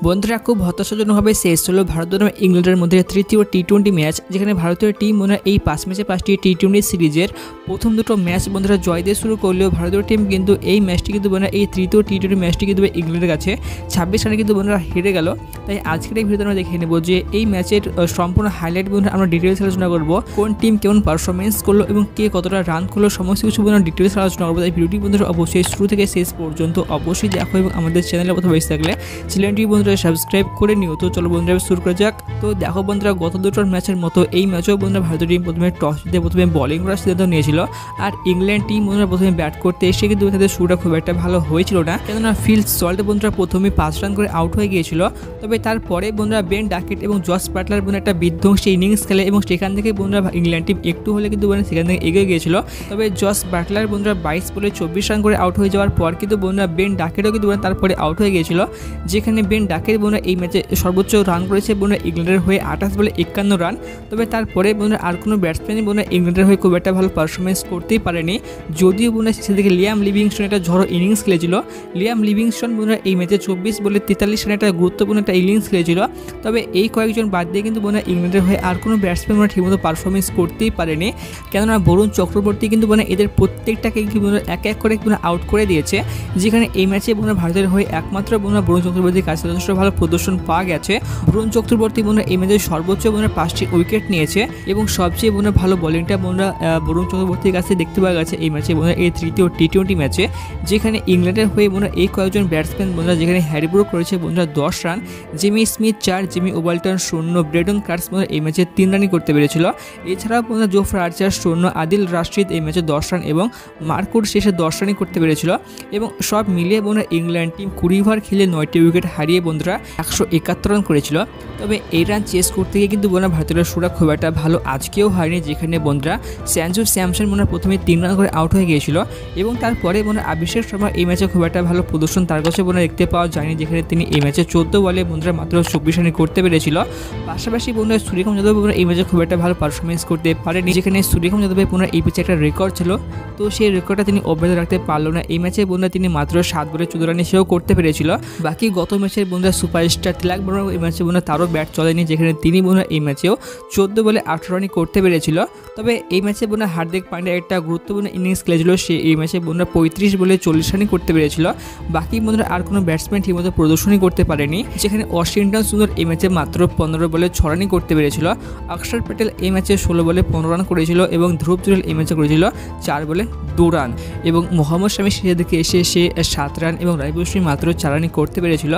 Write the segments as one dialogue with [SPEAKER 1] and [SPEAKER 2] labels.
[SPEAKER 1] বন্ধুরা খুব হতাশাজনকভাবে শেষ হলো ভারত বনাম ইংল্যান্ডের মধ্যে তৃতীয় টি-20 ম্যাচ, যেখানে ভারতীয় টিম বন্ধুরা এই 5 ম্যাচে 5টি টি-20 সিরিজের প্রথম দুটো ম্যাচ বন্ধুরা জয় দিয়ে শুরু করলেও ভারতীয় টিম কিন্তু এই ম্যাচটি কিন্তু বন্ধুরা এই তৃতীয় টি-20 ম্যাচটি কিন্তু ইংল্যান্ডের কাছে 26 রানে কিন্তু বন্ধুরা হেরে গেল। তাই আজকের এই ভিডিওতে আমরা দেখে নেব যে এই ম্যাচের সম্পূর্ণ হাইলাইট বন্ধুরা আমরা ডিটেলস আলোচনা করব, কোন টিম কেমন পারফরমেন্স করলো এবং কে কতটা রান করলো, সমস্ত কিছু বন্ধুরা ডিটেলস আলোচনা করবো। তাই ভিডিওটি বন্ধুরা অবশ্যই শুরু থেকে শেষ পর্যন্ত অবশ্যই দেখো এবং আমাদের চ্যানেলে প্রথমে এসে থাকলে চ্যানেলটি বন্ধুরা সাবস্ক্রাইব করে নিও। তো চলো বন্ধুরা শুরু করা যাক। তো দেখো বন্ধুরা গত দুটোর ম্যাচের মতো এই ম্যাচেও বন্ধুরা ভারতীয় টিম প্রথমে টস জিতে প্রথমে বোলিং করার সিদ্ধান্ত নিয়েছিল, আর ইংল্যান্ড টিম বন্ধুরা প্রথমে ব্যাট করতে এসে কিন্তু তাদের শুরুটা খুব একটা ভালো হয়েছিল না, কেননা ফিল সল্ট বন্ধুরা প্রথমে 5 রান করে আউট হয়ে গিয়েছিল। তবে তারপরে বন্ধুরা বেন ডাকেট এবং জস বাটলার বন্ধুরা একটা বিধ্বংসী ইনিংস খেলে এবং সেখান থেকে বন্ধুরা ইংল্যান্ড টিম একটু হলে কিন্তু সেখান থেকে এগিয়ে গিয়েছিল। তবে জস বাটলার বন্ধুরা 22 বলে 24 রান করে আউট হয়ে যাওয়ার পর কিন্তু বন্ধুরা বেন ডাকেটও কিন্তু তারপরে আউট হয়ে গিয়েছিল, যেখানে বেন ডাকেট বন্ধুরা এই ম্যাচে সর্বোচ্চ রান করেছে বন্ধুরা ইংল্যান্ডের হয়ে 28 বলে 51 রান। তবে তারপরে বন্ধুরা আর কোনো ব্যাটসম্যানই বন্ধুরা ইংল্যান্ডের হয়ে খুব একটা ভালো পারফরমেন্স করতেই পারেনি, যদিও বন্ধুরা সেদিকে লিয়াম লিভিংস্টন একটা ঝড়ো ইনিংস খেলেছিল। লিয়াম লিভিংস্টন বন্ধুরা এই ম্যাচে 24 বলে 43 রানে একটা গুরুত্বপূর্ণ একটা ইনিংস খেলেছিল। তবে এই কয়েকজন বাদ দিয়ে কিন্তু বন্ধুরা ইংল্যান্ডের হয়ে আর কোনো ব্যাটসম্যান ঠিকমতো পারফরমেন্স করতেই পারেনি, কেননা বরুণ চক্রবর্তী কিন্তু এদের প্রত্যেকটাকে এক এক করে আউট করে দিয়েছে, যেখানে এই ম্যাচে বন্ধুরা ভারতের হয়ে একমাত্র বন্ধুরা বরুণ চক্রবর্তীর কাছে যথেষ্ট ভালো প্রদর্শন পাওয়া গেছে। বরুণ চক্রবর্তী বন্ধুরা এই ম্যাচে সর্বোচ্চ বন্ধুরা 5টি উইকেট নিয়েছে এবং সবচেয়ে বন্ধুরা ভালো বোলিংটা বন্ধুরা বরুণ চক্রবর্তীর কাছে দেখতে পাওয়া গেছে এই ম্যাচে বন্ধুরা এই তৃতীয় টি-20 ম্যাচে, যেখানে ইংল্যান্ডের হয়ে বন্ধুরা এই কয়েকজন ব্যাটসম্যান বন্ধুরা যেখানে হ্যারি ব্রুক করেছে বন্ধুরা 10 run, Jamie Smith 4, Jamie Overton 0, Brydon Carse বন্ধুরা এই ম্যাচে 3 রানই করতে পেরেছিল। এছাড়াও বন্ধুরা জোফ্রা আর্চার 0, আদিল রাশিদ এই ম্যাচে 10 রান এবং মার্কুর শেষে 10 রানই করতে পেরেছিল। এবং সব মিলিয়ে বন্ধুরা ইংল্যান্ড টিম 20 ওভার খেলে 9টি উইকেট হারিয়ে বন্ধুরা 171 রান করেছিল। তবে এই রান চেস করতে গিয়ে কিন্তু বন্ধুরা ভারতীয় সুরা খুব একটা ভালো আজকেও হয়নি, যেখানে বন্ধুরা সঞ্জু স্যামসন বন্ধুরা প্রথমে 3 রান করে আউট হয়ে গিয়েছিল এবং তারপরে বন্ধুরা অভিষেক শর্মা এই ম্যাচে খুব একটা ভালো প্রদর্শন তার কাছে বন্ধুরা দেখতে পাওয়া যায়নি, যেখানে তিনি এই ম্যাচে 14 বলে বন্ধুরা মাত্র 24 রান করতে পেরেছিল। পাশাপাশি বন্ধুরা সূর্যকুমার যাদব বন্ধুরা এই ম্যাচে খুব একটা ভালো পারফরমেন্স করতে পারেনি, যেখানে সূর্যকুমার যাদবের বন্ধুরা এই পিচে একটা রেকর্ড ছিল, তো সেই রেকর্ডটা তিনি অব্যাহত রাখতে পারলো না। এই ম্যাচে বন্ধুরা তিনি মাত্র 7 বলে 14 রানে সেও করতে পেরেছিল। বাকি গত ম্যাচের বন্ধুরা সুপারস্টার তিলক বর্মা এই ম্যাচে বন্ধুরা তারও ব্যাট চলেনি, যেখানে তিনি বন্ধুরা এই ম্যাচেও 14 বলে 18 রানই করতে পেরেছিল। তবে এই ম্যাচে বন্ধুরা হার্দিক পান্ডিয়া একটা গুরুত্বপূর্ণ ইনিংস খেলেছিল, সে এই ম্যাচে বন্ধুরা 35 বলে 40 রানই করতে পেরেছিল। বাকি বন্ধুরা আর কোনো ব্যাটসম্যান ঠিকমতো প্রদর্শনই করতে পারেনি, যেখানে ওয়াশিংটন সুন্দর এই ম্যাচে মাত্র 15 বলে 6 রানই করতে পেরেছিল। অক্ষর প্যাটেল এই ম্যাচে 16 বলে 15 রান করেছিল এবং ধ্রুব জুরেল এই ম্যাচে করেছিল 4 বলে 2 রান এবং মোহাম্মদ শামি শেষের দিকে এসে সে 7 রান এবং রাইবুশ্রী মাত্র 4 রানই করতে পেরেছিল।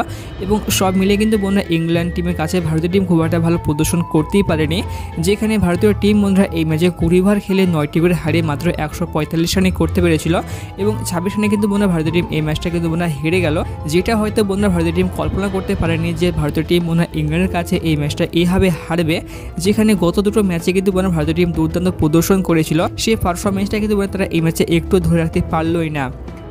[SPEAKER 1] এবং সব মিলিয়ে কিন্তু বন্ধুরা ইংল্যান্ড টিমের কাছে ভারতীয় টিম খুব একটা ভালো প্রদর্শন করতেই পারেনি, যেখানে ভারতীয় টিম বন্ধুরা এই ম্যাচে 20 ওভার খেলে 9টি করে হারিয়ে মাত্র 145 রানই করতে পেরেছিল এবং 26 রানে কিন্তু বন্ধুরা ভারতীয় টিম এই ম্যাচটা কিন্তু বন্ধুরা হেরে গেল, যেটা হয়তো বন্ধুরা ভারতীয় টিম কল্পনা করতে পারেনি যে ভারতীয় টিম বন্ধুরা ইংল্যান্ডের কাছে এই ম্যাচটা এইভাবে হারবে, যেখানে গত দুটো ম্যাচে কিন্তু বন্ধুরা ভারতীয় টিম দুর্দান্ত প্রদর্শন করেছিল, সেই পারফরমেন্সটা কিন্তু তারা এই ম্যাচে একটু ধরে রাখতে পারলোই না।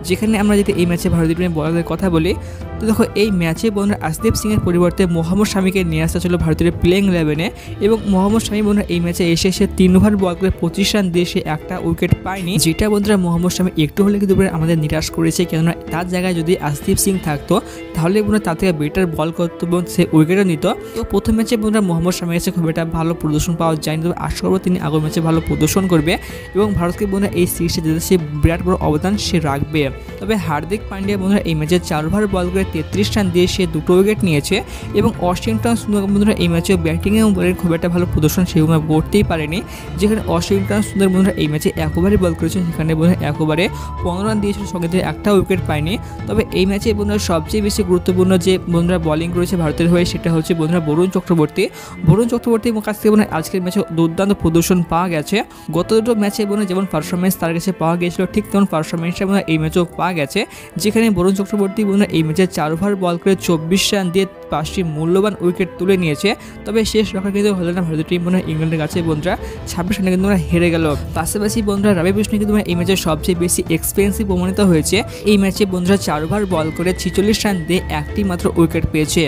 [SPEAKER 1] যেখানে আমরা যদি এই ম্যাচে ভারতীয় টিমের বলারদের কথা বলি, তো দেখো এই ম্যাচে বন্ধুরা আশদীপ সিংয়ের পরিবর্তে মোহাম্মদ শামিকে নিয়ে আসা ছিল ভারতের প্লেইং 11-এ এবং মোহাম্মদ শামি বন্ধুরা এই ম্যাচে এসে সে 3 ওভার বল করে 25 রান দিয়ে সে একটা উইকেট পায়নি, যেটা বন্ধুরা মোহাম্মদ শামি একটু হলে কিন্তু আমাদের নিরাশ করেছে, কেননা তার জায়গায় যদি আশদীপ সিং থাকতো তাহলে বন্ধুরা তার থেকে বেটার বল করতো এবং সে উইকেটও নিত। তো প্রথম ম্যাচে বন্ধুরা মোহাম্মদ শামির কাছে খুব একটা ভালো প্রদর্শন পাওয়া যায়নি, তবে আশা করবো তিনি আগের ম্যাচে ভালো প্রদর্শন করবে এবং ভারতকে বন্ধুরা এই সিরিজে যেতে সে বিরাট বড় অবদান সে রাখবে। তবে হার্দিক পান্ডিয়া বন্ধুরা এই ম্যাচে 4 ওভার বল করে 33 রান দিয়ে সে 2টো উইকেট নিয়েছে এবং ওয়াশিংটন সুন্দর বন্ধুরা এই ম্যাচে ব্যাটিং এবং বলের খুব একটা ভালো প্রদর্শন সেভাবে করতেই পারেনি, যেখানে ওয়াশিংটন সুন্দর বন্ধুরা এই ম্যাচে 1 ওভারে বল করেছে, সেখানে বন্ধুরা 1 ওভারে 15 রান দিয়েছিল, সঙ্গে একটা উইকেট পায়নি। তবে এই ম্যাচে বন্ধুরা সবচেয়ে বেশি গুরুত্বপূর্ণ যে বন্ধুরা বোলিং করেছে ভারতের হয়ে সেটা হচ্ছে বন্ধুরা বরুণ চক্রবর্তীর কাছ থেকে বন্ধুরা আজকের ম্যাচে দুর্দান্ত প্রদর্শন পাওয়া গেছে। গত দুটো ম্যাচে বন্ধুরা যেমন পারফরমেন্স তার কাছে পাওয়া গিয়েছিল ঠিক তেমন পারফরমেন্সটা বন্ধুরা এই ম্যাচেও পাওয়া গেছে, যেখানে বরুণ চক্রবর্তী বন্ধুরা এই ম্যাচে 4 ওভার বল করে 24 রান দিয়ে 5টি মূল্যবান উইকেট তুলে নিয়েছে। তবে শেষ রক্ষা কিন্তু হলো না ভারতীয় টিম বন্ধুরা ইংল্যান্ডের কাছে বন্ধুরা 26 রানে কিন্তু হেরে গেল। পাশাপাশি বন্ধুরা রবি বিষ্ণু কিন্তু এই ম্যাচে সবচেয়ে বেশি এক্সপেন্সিভ প্রমাণিত হয়েছে। এই ম্যাচে বন্ধুরা 4 ওভার বল করে 46 রান দিয়ে একটি মাত্র উইকেট পেয়েছে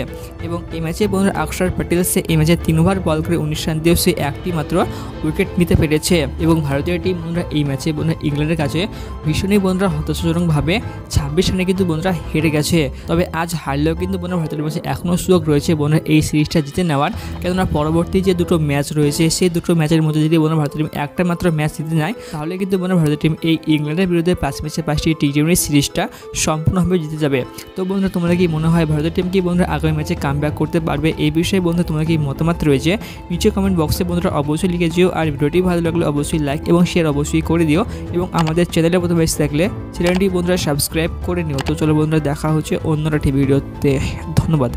[SPEAKER 1] এবং এই ম্যাচে বন্ধুরা অক্ষর প্যাটেল সে এই ম্যাচে 3 ওভার বল করে 19 রান দিয়ে সে একটি মাত্র উইকেট নিতে পেরেছে এবং ভারতীয় টিম বন্ধুরা এই ম্যাচে বন্ধুরা ইংল্যান্ডের কাছে ভীষণই বন্ধুরা হতাশাজনক লজ্জাজনকভাবে 26 রানে কিন্তু বন্ধুরা হেরে গেছে। তবে আজ হারলেও কিন্তু বন্ধুরা ভারতের টিমের কাছে এখনও সুযোগ রয়েছে বন্ধুরা এই সিরিজটা জিতে নেওয়ার, কেননা পরবর্তী যে দুটো ম্যাচ রয়েছে সেই দুটো ম্যাচের মধ্যে যদি বন্ধুরা ভারতের টিম একটা মাত্র ম্যাচ জিতে নেয় তাহলে কিন্তু বন্ধুরা ভারতের টিম এই ইংল্যান্ডের বিরুদ্ধে 5 ম্যাচে 5টি টি20 সিরিজটা সম্পূর্ণভাবে জিতে যাবে। তো বন্ধুরা তোমরা কি মনে হয় ভারতের টিম কি বন্ধুরা আগামী ম্যাচে কামব্যাক করতে পারবে? এই বিষয়ে বন্ধুরা তোমরা কি মতামত রয়েছে নিচে কমেন্ট বক্সে বন্ধুরা অবশ্যই লিখে দিও। আর ভিডিওটি ভালো লাগলে অবশ্যই লাইক এবং শেয়ার অবশ্যই করে দিও এবং আমাদের চ্যানেলে প্রথমে এসে থাকলে চ্যানেলটি বন্ধুরা সাবস্ক্রাইব করে নিও। তো চলো বন্ধুরা দেখা হচ্ছে অন্য একটি ভিডিওতে। ধন্যবাদ।